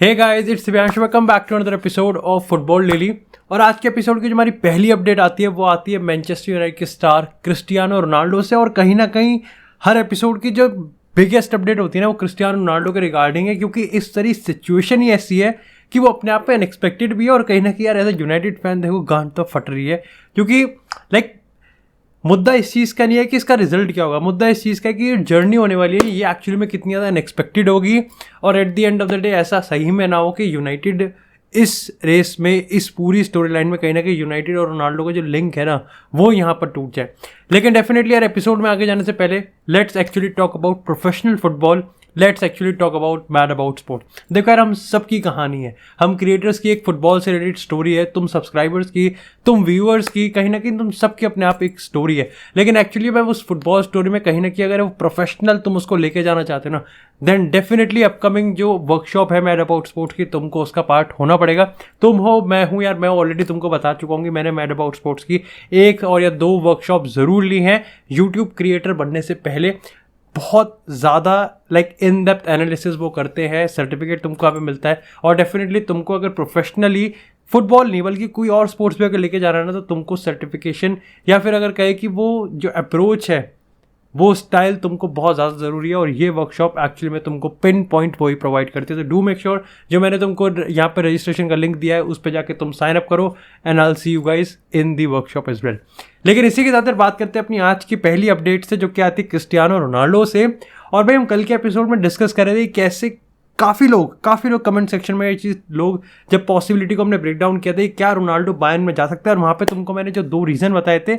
Hey guys, it's Divyansh. Welcome back to another episode of football daily. और आज के episode की जो हमारी पहली अपडेट आती है वो आती है मैनचेस्टर यूनाइटेड के स्टार क्रिस्टियानो रोनाल्डो से। और कहीं ना कहीं हर एपिसोड की जो बिगेस्ट अपडेट होती है ना वो क्रिस्टियानो रोनाल्डो के रिगार्डिंग है, क्योंकि इस तरह सिचुएशन ही ऐसी है कि वो अपने आप पे अनएक्सपेक्टेड भी है। और कहीं ना कहीं यार एज ए यूनाइटेड फैन देखो गांठ तो फट रही है, क्योंकि मुद्दा इस चीज़ का नहीं है कि इसका रिजल्ट क्या होगा, मुद्दा इस चीज़ का है कि ये जर्नी होने वाली है, ये एक्चुअली में कितनी ज़्यादा अनएक्सपेक्टेड होगी। और at the end of the day ऐसा सही में ना हो कि यूनाइटेड इस रेस में, इस पूरी स्टोरी लाइन में कहीं ना कहीं यूनाइटेड और रोनाल्डो का जो लिंक है ना वो यहाँ पर टूट जाए। लेकिन डेफिनेटली यार एपिसोड में आगे जाने से पहले let's actually talk about professional football, let's actually talk about mad about sport. देखो यार, हम सबकी कहानी है, हम क्रिएटर्स की एक फुटबॉल से रिलेटेड स्टोरी है, तुम सब्सक्राइबर्स की, तुम व्यूअर्स की, कहीं ना कहीं तुम सबकी अपने आप एक स्टोरी है। लेकिन एक्चुअली मैं उस फुटबॉल स्टोरी में कहीं ना कहीं अगर वो प्रोफेशनल तुम उसको लेके जाना चाहते हो ना, देन डेफिनेटली अपकमिंग जो वर्कशॉप है मैड अबाउट स्पोर्ट्स की, तुमको उसका पार्ट होना पड़ेगा। तुम हो, मैं हूँ यार, मैं ऑलरेडी तुमको बता चुका हूँ कि मैंने मैड अबाउट स्पोर्ट्स की 1 और या 2 वर्कशॉप ज़रूर ली हैं यूट्यूब क्रिएटर बनने से पहले। बहुत ज़्यादा इन डेप्थ एनालिसिस वो करते हैं, सर्टिफिकेट तुमको यहाँ पे मिलता है। और डेफिनेटली तुमको अगर प्रोफेशनली फुटबॉल नहीं बल्कि कोई और स्पोर्ट्स भी अगर लेके जा रहा है ना, तो तुमको सर्टिफिकेशन या फिर अगर कहे कि वो जो अप्रोच है, वो स्टाइल तुमको बहुत ज़्यादा ज़रूरी है। और ये वर्कशॉप एक्चुअली में तुमको पिन पॉइंट वही प्रोवाइड करती है। तो डू मेक श्योर जो मैंने तुमको यहाँ पे रजिस्ट्रेशन का लिंक दिया है उस पर जाके तुम साइन अप करो, and I will see you guys in the workshop as well. लेकिन इसी के साथ बात करते हैं अपनी आज की पहली अपडेट से, जो कि आती है क्रिस्टियानो रोनाल्डो से। और भाई हम कल के एपिसोड में डिस्कस कर रहे थे कैसे काफ़ी लोग कमेंट सेक्शन में ये चीज़ लोग जब पॉसिबिलिटी को हमने ब्रेक डाउन किया था क्या रोनाल्डो बायर्न में जा सकता है, और वहाँ पे तुमको मैंने जो 2 रीज़न बताए थे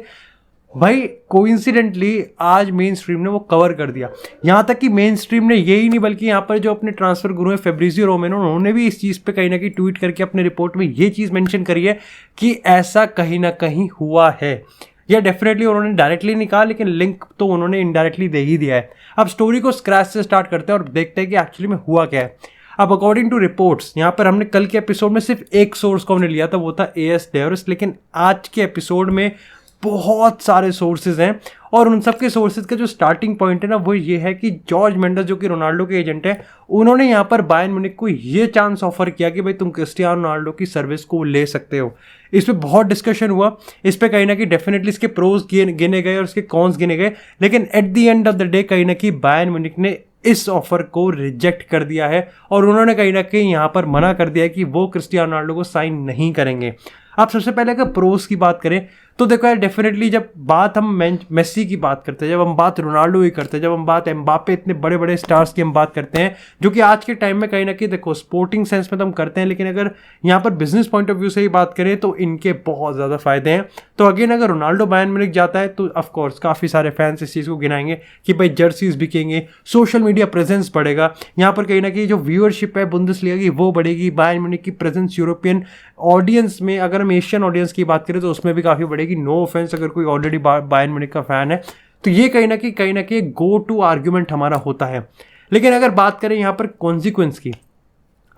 भाई, कोइंसिडेंटली आज मेन स्ट्रीम ने वो कवर कर दिया। यहाँ तक कि मेन स्ट्रीम ने यही नहीं बल्कि यहाँ पर जो अपने ट्रांसफर गुरु हैं फेब्रिजियो रोमेनो, उन्होंने भी इस चीज़ पे कहीं ना कहीं ट्वीट करके अपने रिपोर्ट में ये चीज़ मेंशन करी है कि ऐसा कहीं ना कहीं हुआ है। या डेफिनेटली उन्होंने डायरेक्टली नहीं कहा, लेकिन लिंक तो उन्होंने इनडायरेक्टली दे ही दिया है। अब स्टोरी को स्क्रैच से स्टार्ट करते हैं और देखते हैं कि एक्चुअली में हुआ क्या है। अब अकॉर्डिंग टू रिपोर्ट्स, यहाँ पर हमने कल के एपिसोड में सिर्फ एक सोर्स को हमने लिया था, वो था AS डेवरस। लेकिन आज के एपिसोड में बहुत सारे सोर्सेज हैं, और उन सब के सोर्सेज का जो स्टार्टिंग पॉइंट है ना वो ये है कि जॉर्ज मेंडेस जो कि रोनाल्डो के एजेंट है, उन्होंने यहाँ पर बायर्न म्यूनिख को ये चांस ऑफर किया कि भाई तुम क्रिस्टियानो रोनाल्डो की सर्विस को ले सकते हो। इस पर बहुत डिस्कशन हुआ, इस पर कहीं ना कहीं डेफिनेटली इसके प्रोज गिने गए और इसके कॉन्स गिने गए। लेकिन at the end of the day कहीं ना कहीं बायर्न म्यूनिख ने इस ऑफर को रिजेक्ट कर दिया है, और उन्होंने कहीं ना कहीं यहाँ पर मना कर दिया है कि वो क्रिस्टियानो रोनाल्डो को साइन नहीं करेंगे। आप सबसे पहले अगर प्रोज की बात करें तो देखो यार, डेफिनेटली जब बात हम मेसी की बात करते हैं, जब हम बात रोनाल्डो की करते हैं, जब हम बात एम्बापे, इतने बड़े बड़े स्टार्स की हम बात करते हैं, जो कि आज के टाइम में कहीं ना कहीं देखो स्पोर्टिंग सेंस में तो हम करते हैं, लेकिन अगर यहाँ पर बिजनेस पॉइंट ऑफ व्यू से ही बात करें तो इनके बहुत ज़्यादा फायदे हैं। तो अगेन अगर रोनाल्डो बायर्न म्यूनिख जाता है तो ऑफकोर्स काफ़ी सारे फैंस इस चीज़ को गिनाएंगे कि भाई जर्सीज बिकेंगे, सोशल मीडिया प्रेजेंस बढ़ेगा, यहाँ पर कहीं ना कहीं जो व्यूअरशिप है बुंदेसलीगा की वो बढ़ेगी, बायर्न म्यूनिख की प्रेजेंस यूरोपियन ऑडियंस में, अगर हम एशियन ऑडियंस की बात करें तो उसमें भी काफ़ी बढ़ेगी। नो ऑफेंस अगर कोई ऑलरेडी बायर्न म्यूनिख का फैन है तो ये कहीं ना कहीं गो टू आर्ग्यूमेंट हमारा होता है। लेकिन अगर बात करें यहाँ पर कॉन्सिक्वेंस की,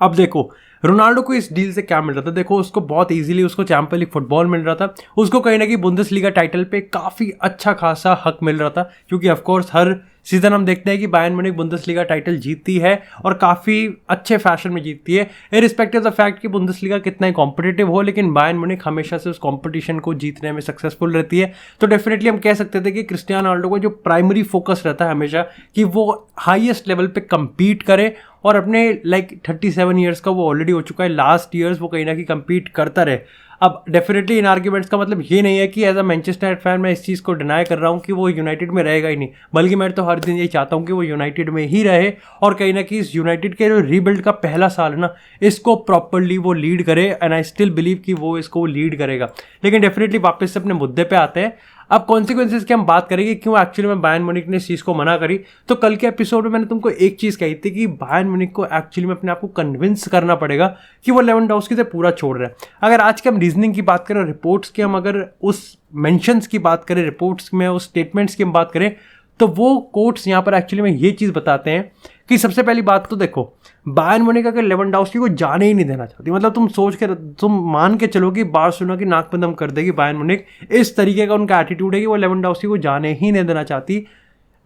अब देखो रोनाल्डो को इस डील से क्या मिल रहा था। देखो उसको बहुत इजीली उसको चैंपियंस लीग फुटबॉल मिल रहा था, उसको कहीं ना कहीं बुंदेसलीगा टाइटल पे काफ़ी अच्छा खासा हक मिल रहा था, क्योंकि ऑफकोर्स हर सीजन हम देखते हैं कि बायर्न म्यूनिख बुंदेसलीगा टाइटल जीतती है और काफ़ी अच्छे फैशन में जीतती है, इररिस्पेक्टिव ऑफ द फैक्ट कि बुंदेसलीगा कितना ही कॉम्पिटिटिव हो, लेकिन बायर्न म्यूनिख हमेशा से उस कॉम्पिटिशन को जीतने में सक्सेसफुल रहती है। तो डेफिनेटली हम कह सकते थे कि क्रिस्टियानो रोनाल्डो को जो प्राइमरी फोकस रहता है हमेशा कि वो हाईएस्ट लेवल पे कम्पीट करे, और अपने 37 ईयर्स का वो ऑलरेडी हो चुका है, लास्ट ईयर्स वो कहीं ना कहीं कम्पीट करता रहे। अब डेफिनेटली इन आर्ग्यूमेंट्स का मतलब ये नहीं है कि एज अ मैनचेस्टर फैन मैं इस चीज़ को डिनाई कर रहा हूँ कि वो यूनाइटेड में रहेगा ही नहीं, बल्कि मैं तो हर दिन यही चाहता हूँ कि वो यूनाइटेड में ही रहे, और कहीं ना कहीं इस यूनाइटेड के जो रीबिल्ड का पहला साल है ना, इसको प्रॉपरली वो लीड करे, एंड आई स्टिल बिलीव कि वो इसको लीड करेगा। लेकिन डेफिनेटली वापस से अपने मुद्दे पे आते हैं। अब कॉन्सिक्वेंसेस की हम बात करेंगे क्यों एक्चुअली में बायर्न म्यूनिख ने इस चीज़ को मना करी। तो कल के एपिसोड में मैंने तुमको एक चीज़ कही थी कि बायर्न म्यूनिख को एक्चुअली में अपने आप को कन्विंस करना पड़ेगा कि वो लेवेंडोव्स्की से पूरा छोड़ रहा है। अगर आज के हम रीजनिंग की बात करें, रिपोर्ट्स की हम अगर उस मेंशंस की बात करें, रिपोर्ट्स में उस स्टेटमेंट्स की हम बात करें, तो वो कोट्स यहाँ पर एक्चुअली में ये चीज़ बताते हैं कि सबसे पहली बात तो देखो बायर्न म्यूनिख अगर लेवेंडोव्स्की को जाने ही नहीं देना चाहती, मतलब तुम मान के चलो कि बार्सिलोना की नाक में दम कर देगी बायर्न म्यूनिख, इस तरीके का उनका एटीट्यूड है कि वो लेवेंडोव्स्की को जाने ही नहीं देना चाहती।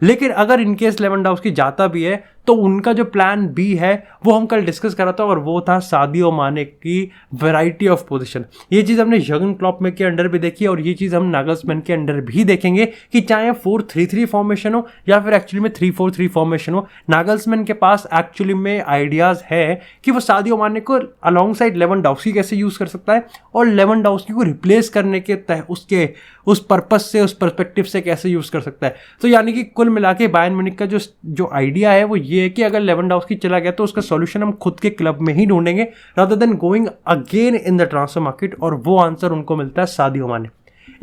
लेकिन अगर इनकेस लेवेंडोव्स्की जाता भी है तो उनका जो प्लान बी है वो हम कल डिस्कस करा था, और वो था सादियो माने की वैरायटी ऑफ पोजीशन। ये चीज़ हमने जर्गन क्लॉप में के अंडर भी देखी, और ये चीज़ हम नागल्समैन के अंडर भी देखेंगे कि चाहे 4-3-3 फॉर्मेशन हो या फिर एक्चुअली में 3-4-3 फॉर्मेशन हो, नागल्समैन के पास एक्चुअली में आइडियाज़ है कि वो सादियो माने को अलॉन्ग साइड लेवेंडोव्स्की कैसे यूज़ कर सकता है, और लेवेंडोव्स्की को रिप्लेस करने के उसके उस पर्पस से, उस पर्सपेक्टिव से कैसे यूज़ कर सकता है। तो यानी कि कुल मिला के बायर्न म्यूनिख का जो आइडिया है वो ये है कि अगर लेवेंडोव्स्की चला गया तो उसका सॉल्यूशन हम खुद के क्लब में ही ढूंढेंगे rather than going again in the transfer market, और वो आंसर उनको मिलता है सादियो माने।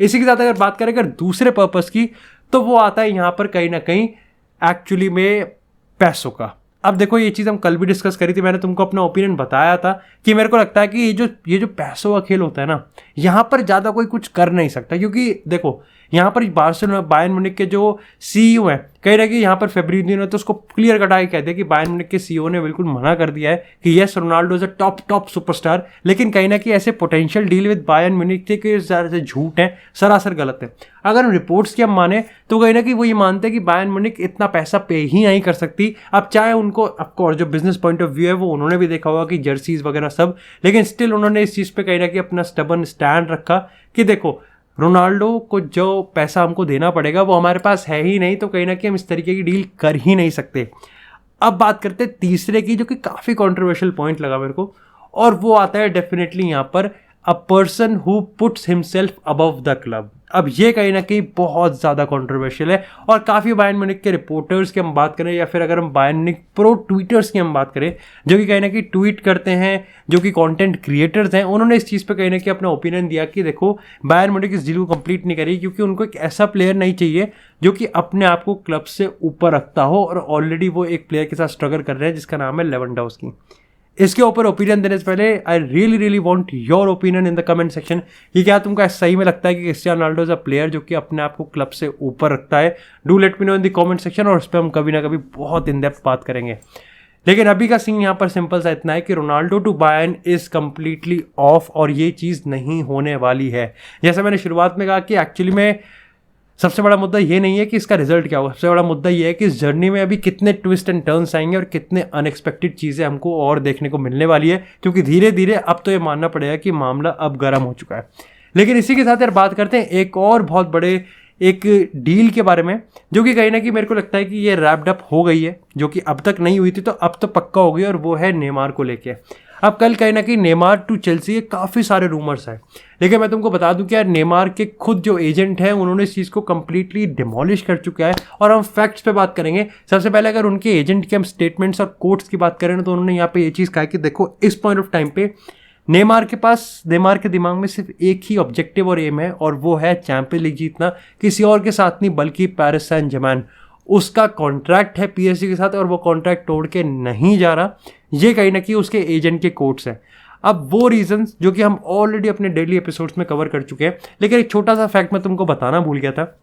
इसी के साथ अगर बात करें अगर दूसरे पर्पस की, तो वो आता है यहाँ पर कहीं ना कहीं एक्चुअली में पैसों का। अब देखो ये चीज़ हम कल भी डिस्कस करी थी, मैंने तुमको अपना ओपिनियन बताया था कि मेरे को लगता है कि ये जो पैसों का खेल होता है ना, यहाँ पर ज़्यादा कोई कुछ कर नहीं सकता, क्योंकि देखो यहाँ पर बार्सिलोना बायर्न म्यूनिख के जो सीईओ हैं, कहीं ना कहीं यहाँ पर फेब्रिजियो ने तो उसको क्लियर कटा के कह दिया कि बायर्न म्यूनिख के सीईओ ने बिल्कुल मना कर दिया है कि yes Ronaldo is a top superstar, लेकिन कहीं ना कहीं ऐसे potential deal with Bayern Munich थे कि से झूठ है, सरासर गलत है। अगर हम रिपोर्ट्स की हम माने तो कहीं ना कहीं वो ये मानते हैं कि बायर्न म्यूनिख इतना पैसा पे ही नहीं कर सकती। अब चाहे उनको ऑफकोर्स जो बिजनेस पॉइंट ऑफ व्यू है वो उन्होंने भी देखा होगा कि जर्सीज वगैरह सब, लेकिन स्टिल उन्होंने इस चीज़ पे कहीं ना कहीं अपना स्टबर्न स्टैंड रखा कि देखो रोनाल्डो को जो पैसा हमको देना पड़ेगा वो हमारे पास है ही नहीं, तो कहीं ना कहीं हम इस तरीके की डील कर ही नहीं सकते। अब बात करते हैं तीसरे की, जो कि काफ़ी कंट्रोवर्शियल पॉइंट लगा मेरे को, और वो आता है डेफिनेटली यहाँ पर a person who puts himself above the club. अब ये कहीं ना कहीं बहुत ज़्यादा कंट्रोवर्शियल है, और काफ़ी बायर्न म्यूनिख के रिपोर्टर्स की हम बात करें या फिर अगर हम बायर्न म्यूनिख प्रो ट्वीटर्स की हम बात करें जो कि कहीं ना कहीं ट्वीट करते हैं, जो कि कंटेंट क्रिएटर्स हैं, उन्होंने इस चीज़ पे कहीं ना कहीं अपना ओपिनियन दिया कि देखो बायर्न म्यूनिख इस डील को कंप्लीट नहीं करी क्योंकि उनको एक ऐसा प्लेयर नहीं चाहिए जो कि अपने आप को क्लब से ऊपर रखता हो, और ऑलरेडी वो एक प्लेयर के साथ स्ट्रगल कर रहे हैं जिसका नाम है लेवेंडोव्स्की। इसके ऊपर ओपिनियन देने से पहले I really want your opinion in the comment section कि क्या तुमको सही में लगता है कि Cristiano Ronaldo is a player जो कि अपने आप को क्लब से ऊपर रखता है। Do let me know in the comment section, और उस पर हम कभी ना कभी बहुत इन डेप्थ बात करेंगे। लेकिन अभी का सीन यहाँ पर सिंपल सा इतना है कि Ronaldo to Bayern is completely off, और ये चीज़ नहीं होने वाली है। जैसे मैंने शुरुआत में कहा कि एक्चुअली में सबसे बड़ा मुद्दा ये नहीं है कि इसका रिजल्ट क्या होगा, सबसे बड़ा मुद्दा ये है कि इस जर्नी में अभी कितने ट्विस्ट एंड टर्न्स आएंगे और कितने अनएक्सपेक्टेड चीज़ें हमको और देखने को मिलने वाली है, क्योंकि धीरे धीरे अब तो ये मानना पड़ेगा कि मामला अब गर्म हो चुका है। लेकिन इसी के साथ यार बात करते हैं एक और बहुत बड़े एक डील के बारे में, जो कि कहीं ना कहीं मेरे को लगता है कि ये रैप्ड अप हो गई है, जो कि अब तक नहीं हुई थी तो अब तो पक्का हो गई, और वो है नेमार को लेके। अब कल कहीं ना कहीं नेमार टू चेल्सी काफ़ी सारे रूमर्स हैं, लेकिन मैं तुमको बता दूं कि यार नेमार के खुद जो एजेंट हैं उन्होंने इस चीज़ को कम्प्लीटली डिमोलिश कर चुका है, और हम फैक्ट्स पे बात करेंगे। सबसे पहले अगर उनके एजेंट के हम स्टेटमेंट्स और कोट्स की बात करें ना, तो उन्होंने यहाँ पे ये चीज़ कहा कि देखो इस पॉइंट ऑफ टाइम पे नेमार के दिमाग में सिर्फ एक ही ऑब्जेक्टिव और एम है, और वो है चैंपियंस लीग जीतना, किसी और के साथ नहीं बल्कि पेरिस सैंट जर्मैन। उसका कॉन्ट्रैक्ट है पीएसजी के साथ और वो कॉन्ट्रैक्ट तोड़ के नहीं जा रहा। ये कहीं ना कहीं उसके एजेंट के कोट्स हैं। अब वो रीजंस जो कि हम ऑलरेडी अपने डेली एपिसोड्स में कवर कर चुके हैं, लेकिन एक छोटा सा फैक्ट मैं तुमको बताना भूल गया था।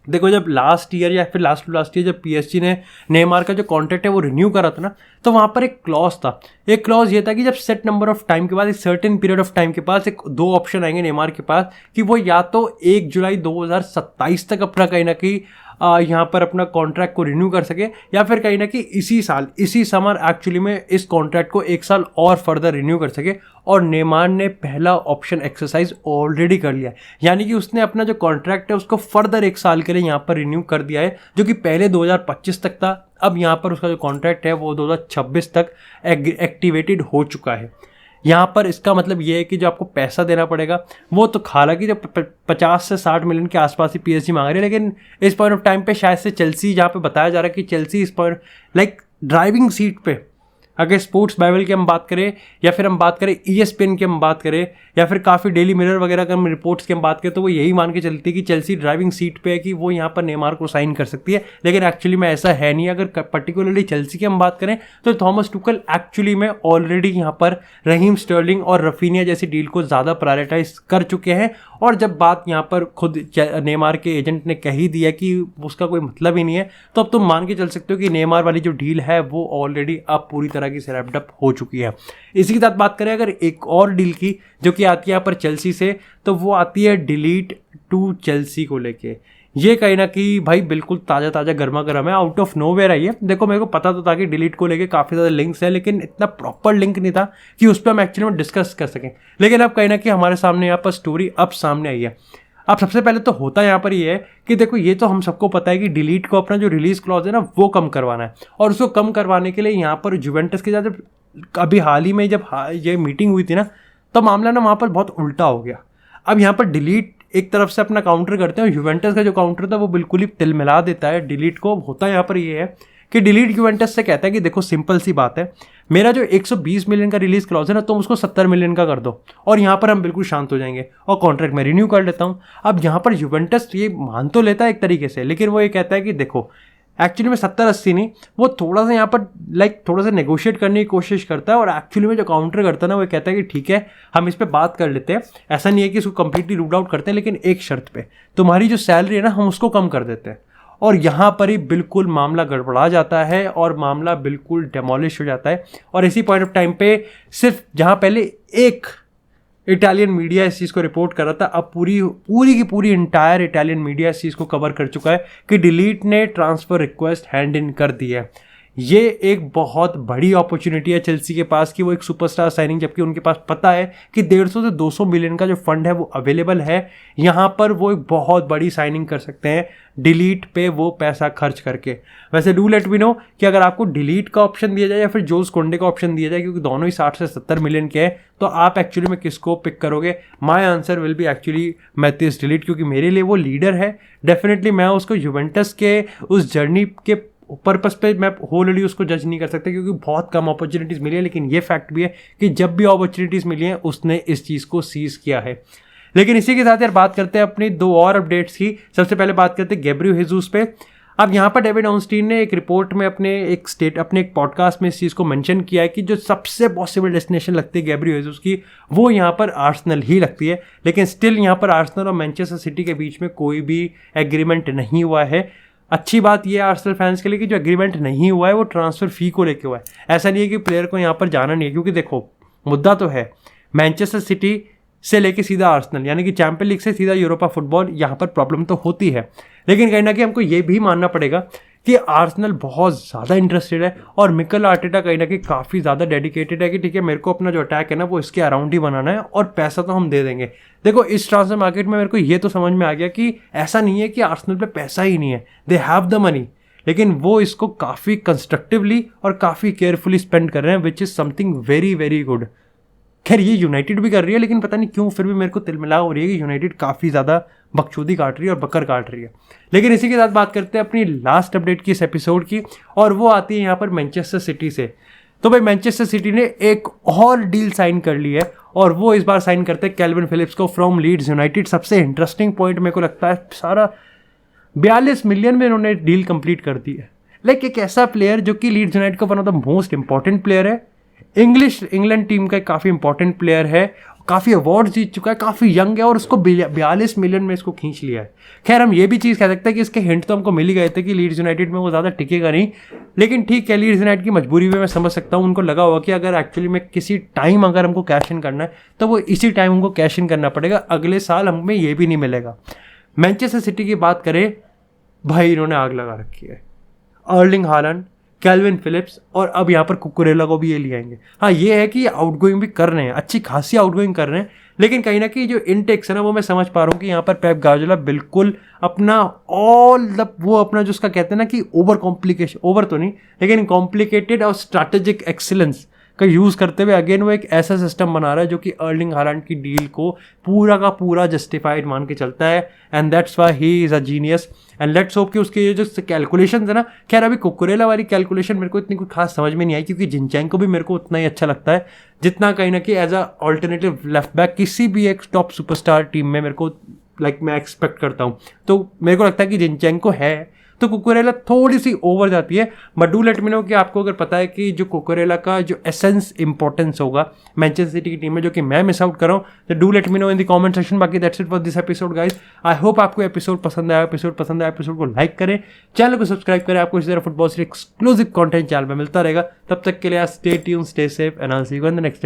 देखो जब लास्ट ईयर या फिर लास्ट ईयर जब पीएसजी ने नेमार का जो कॉन्ट्रैक्ट है वो रिन्यू करा था ना, तो वहाँ पर एक क्लॉज था। एक क्लॉज ये था कि जब सेट नंबर ऑफ टाइम के बाद, एक सर्टेन पीरियड ऑफ टाइम के पास एक दो ऑप्शन आएंगे नेमार के पास कि वो या तो 1 जुलाई 2027 तक अपना कहीं ना कहीं यहाँ पर अपना कॉन्ट्रैक्ट को रिन्यू कर सके, या फिर कहीं ना कहीं इसी समर एक्चुअली में इस कॉन्ट्रैक्ट को 1 साल और फर्दर रिन्यू कर सके। और नेमार ने पहला ऑप्शन एक्सरसाइज ऑलरेडी कर लिया है, यानी कि उसने अपना जो कॉन्ट्रैक्ट है उसको फर्दर 1 साल के लिए यहाँ पर रिन्यू कर दिया है, जो कि पहले 2025 तक था। अब यहाँ पर उसका जो कॉन्ट्रैक्ट है वो 2026 तक एक्टिवेटेड हो चुका है। यहाँ पर इसका मतलब ये है कि जो आपको पैसा देना पड़ेगा वो तो हालांकि जो 50 से 60 मिलियन के आसपास ही पीएसजी मांग रही है, लेकिन इस पॉइंट ऑफ टाइम पे शायद से चेल्सी, जहाँ पे बताया जा रहा है कि चेल्सी इस पॉइंट लाइक ड्राइविंग सीट पे, अगर स्पोर्ट्स बाइबल की हम बात करें या फिर हम बात करें ESPN की हम बात करें या फिर काफ़ी डेली मिरर वगैरह का हम रिपोर्ट्स की हम बात करें, तो वो यही मान के चलती है कि चेल्सी ड्राइविंग सीट पे है कि वो यहाँ पर नेमार को साइन कर सकती है। लेकिन एक्चुअली में ऐसा है नहीं। अगर पर्टिकुलरली चेल्सी की हम बात करें तो थॉमस टुकल एक्चुअली में ऑलरेडी यहाँ पर रहीम स्टर्लिंग और रफीनिया जैसी डील को ज़्यादा प्रायोरिटाइज कर चुके हैं। और जब बात यहाँ पर खुद नेमार के एजेंट ने कह ही दिया कि उसका कोई मतलब ही नहीं है, तो अब तुम मान के चल सकते हो कि नेमार वाली जो डील है वो ऑलरेडी अब पूरी तरह की रैप्ड अप हो चुकी है। इसी के साथ बात करें अगर एक और डील की जो कि आती है यहाँ पर चेल्सी से, तो वो आती है डिलीट टू चेल्सी को लेके। ये कहीं ना कहीं भाई बिल्कुल ताज़ा ताज़ा गर्मा गर्म है, आउट ऑफ नोवेयर आई है। देखो मेरे को पता तो था कि डिलीट को लेके काफ़ी ज़्यादा लिंक्स है, लेकिन इतना प्रॉपर लिंक नहीं था कि उस पर हम एक्चुअली में डिस्कस कर सकें। लेकिन अब कहीं ना कहीं हमारे सामने यहाँ पर स्टोरी अब सामने आई है। अब सबसे पहले तो होता यहाँ पर ये है कि देखो ये तो हम सबको पता है कि डिलीट को अपना जो रिलीज क्लॉज है ना वो कम करवाना है, और उसको कम करवाने के लिए यहाँ पर जुवेंटस के साथ अभी हाल ही में जब ये मीटिंग हुई थी ना, तो मामला ना वहाँ पर बहुत उल्टा हो गया। अब यहाँ पर डिलीट एक तरफ से अपना काउंटर करते हैं, और यूवेंटस का जो काउंटर था वो बिल्कुल ही तिलमिला देता है डिलीट को। होता यहाँ पर ये है कि डिलीट यूवेंटस से कहता है कि देखो सिंपल सी बात है, मेरा जो 120 मिलियन का रिलीज क्लॉज है ना तुम उसको 70 मिलियन का कर दो, और यहाँ पर हम बिल्कुल शांत हो जाएंगे और कॉन्ट्रैक्ट में रिन्यू कर लेता हूँ। अब यहाँ पर यूवेंटस ये मान तो लेता है एक तरीके से, लेकिन वो ये कहता है कि देखो एक्चुअली में 70-80 नहीं, वो थोड़ा सा यहाँ पर थोड़ा सा नेगोशिएट करने की कोशिश करता है, और एक्चुअली में जो काउंटर करता है ना वो कहता है कि ठीक है हम इस पर बात कर लेते हैं। ऐसा नहीं है कि इसको कंप्लीटली रूट आउट करते हैं, लेकिन एक शर्त पे, तुम्हारी जो सैलरी है ना हम उसको कम कर देते हैं। और यहाँ पर ही बिल्कुल मामला गड़बड़ा जाता है और मामला बिल्कुल डेमोलिश हो जाता है। और इसी पॉइंट ऑफ टाइम पे सिर्फ जहाँ पहले एक इटालियन मीडिया इस चीज़ को रिपोर्ट कर रहा था, अब पूरी की पूरी इंटायर इटालियन मीडिया इस चीज़ को कवर कर चुका है कि डिलीट ने ट्रांसफ़र रिक्वेस्ट हैंड इन कर दी है। ये एक बहुत बड़ी अपॉर्चुनिटी है चेल्सी के पास कि वो एक सुपरस्टार साइनिंग, जबकि उनके पास पता है कि 150 से 200 मिलियन का जो फंड है वो अवेलेबल है, यहाँ पर वो एक बहुत बड़ी साइनिंग कर सकते हैं डिलीट पे वो पैसा खर्च करके। वैसे डू लेट मी नो कि अगर आपको डिलीट का ऑप्शन दिया जाए या फिर जोस कोंडे का ऑप्शन दिया जाए, क्योंकि दोनों ही 60 से 70 मिलियन के हैं, तो आप एक्चुअली में किसको पिक करोगे? My answer will be actually Matthijs de Ligt, क्योंकि मेरे लिए वो लीडर है। डेफिनेटली मैं उसको यूवेंटस के उस जर्नी के पर्पस पे मैं होलली उसको जज नहीं कर सकता, क्योंकि बहुत कम अपॉर्चुनिटीज़ मिली है। लेकिन ये फैक्ट भी है कि जब भी अपॉर्चुनिटीज़ मिली हैं उसने इस चीज़ को सीज़ किया है। लेकिन इसी के साथ यार बात करते हैं अपनी दो और अपडेट्स की। सबसे पहले बात करते हैं गैब्रियल हेजूस पे। अब यहाँ पर डेविड ऑर्नस्टीन ने एक रिपोर्ट में अपने एक पॉडकास्ट में इस चीज़ को मेंशन किया है कि जो सबसे पॉसिबल डेस्टिनेशन लगती है गैब्रियल हेजूस की वो यहाँ पर आर्सेनल ही लगती है। लेकिन स्टिल यहाँ पर आर्सेनल और मैनचेस्टर सिटी के बीच में कोई भी एग्रीमेंट नहीं हुआ है। अच्छी बात यह है आर्सेनल फैंस के लिए कि जो एग्रीमेंट नहीं हुआ है वो ट्रांसफ़र फ़ी को लेके हुआ है। ऐसा नहीं है कि प्लेयर को यहाँ पर जाना नहीं है, क्योंकि देखो मुद्दा तो है मैनचेस्टर सिटी से लेके सीधा आर्सेनल, यानी कि चैंपियन लीग से सीधा यूरोपा फुटबॉल, यहाँ पर प्रॉब्लम तो होती है। लेकिन कहीं ना कहीं हमको ये भी मानना पड़ेगा कि आर्सेनल बहुत ज़्यादा इंटरेस्टेड है, और मिकेल आर्टेटा कहीं ना कहीं काफ़ी ज़्यादा डेडिकेटेड है कि ठीक है मेरे को अपना जो अटैक है ना वो इसके अराउंड ही बनाना है, और पैसा तो हम दे देंगे। देखो इस ट्रांसफर मार्केट में मेरे को ये तो समझ में आ गया कि ऐसा नहीं है कि आर्सेनल पे पैसा ही नहीं है, दे हैव द मनी, लेकिन वो इसको काफ़ी कंस्ट्रक्टिवली और काफ़ी केयरफुली स्पेंड कर रहे हैं, which is something very very good. खैर ये यूनाइटेड भी कर रही है, लेकिन पता नहीं क्यों फिर भी मेरे को तिलमिला हो रही है कि यूनाइटेड काफ़ी ज़्यादा बकचोदी काट रही है और बकर काट रही है। लेकिन इसी के साथ बात करते हैं अपनी लास्ट अपडेट की इस एपिसोड की, और वो आती है यहाँ पर मैनचेस्टर सिटी से। तो भाई मैनचेस्टर सिटी ने एक और डील साइन कर ली है, और वो इस बार साइन करते हैं कैल्विन फिलिप्स को फ्रॉम लीड्स यूनाइटेड। सबसे इंटरेस्टिंग पॉइंट मेरे को लगता है सारा 42 मिलियन में इन्होंने डील कंप्लीट कर दी है। लाइक एक ऐसा प्लेयर जो कि लीड्स यूनाइटेड का one of the most important player है, इंग्लैंड टीम का काफ़ी इंपॉर्टेंट प्लेयर है, काफ़ी अवार्ड जीत चुका है, काफ़ी यंग है, और उसको 42 मिलियन में इसको खींच लिया है। खैर हम ये भी चीज़ कह सकते हैं कि इसके हिंट तो हमको मिल ही गए थे कि लीड्स यूनाइटेड में वो ज़्यादा टिकेगा नहीं। लेकिन ठीक है, लीड्स यूनाइटेड की मजबूरी में मैं समझ सकता हूँ, उनको लगा होगा कि अगर एक्चुअली में किसी टाइम अगर हमको कैश इन करना है तो वो इसी टाइम हमको कैश इन करना पड़ेगा, अगले साल हमें ये भी नहीं मिलेगा। मैनचेस्टर सिटी की बात करें, भाई इन्होंने आग लगा रखी है। अर्लिंग हालैंड, कैल्विन फिलिप्स, और अब यहाँ पर कुकुरेला को भी ये ले आएंगे। हाँ ये है कि आउटगोइंग भी कर रहे हैं, अच्छी खासी आउटगोइंग कर रहे हैं, लेकिन कहीं ना कहीं जो इनटेक्स है ना वो मैं समझ पा रहा हूँ कि यहाँ पर पेप गार्डियोला बिल्कुल अपना वो अपना जो उसका कहते हैं ना कि ओवर तो नहीं लेकिन कॉम्प्लिकेटेड और स्ट्रैटेजिक एक्सीलेंस का यूज़ करते हुए अगेन वो एक ऐसा सिस्टम बना रहा है जो कि अर्लिंग हालैंड की डील को पूरा का पूरा जस्टिफाइड मान के चलता है, and that's why he is a genius. And let's hope कि उसके ये जो कैलकुलेशन है ना, खैर अभी कुकुरेला वाली कैलकुलेशन मेरे को इतनी कोई खास समझ में नहीं आई, क्योंकि जिनचेंको भी मेरे को उतना ही अच्छा लगता है जितना कहीं ना कहीं as a alternative left back किसी भी एक टॉप सुपरस्टार टीम में मेरे को मैं एक्सपेक्ट करता हूँ। तो मेरे को लगता है कि जिनचेंको है तो कुकुरेला थोड़ी सी ओवर जाती है। But do let me no कि आपको अगर पता है कि जो कुकुरेला का जो एसेंस इंपॉर्टेंस होगा मैनचेस्टर सिटी की टीम में जो कि मैं मिस आउट कर रहा हूँ, तो do let me know in the comment section. बाकी that's it for this episode guys. I hope आपको एपिसोड पसंद आया। एपिसोड को लाइक करें, चैनल को सब्सक्राइब करें, आपको इसी तरह फुटबॉल से एक्सक्लूसिव कंटेंट चैनल में मिलता रहेगा। तब तक के लिए stay tuned, stay safe, and I will see you in the next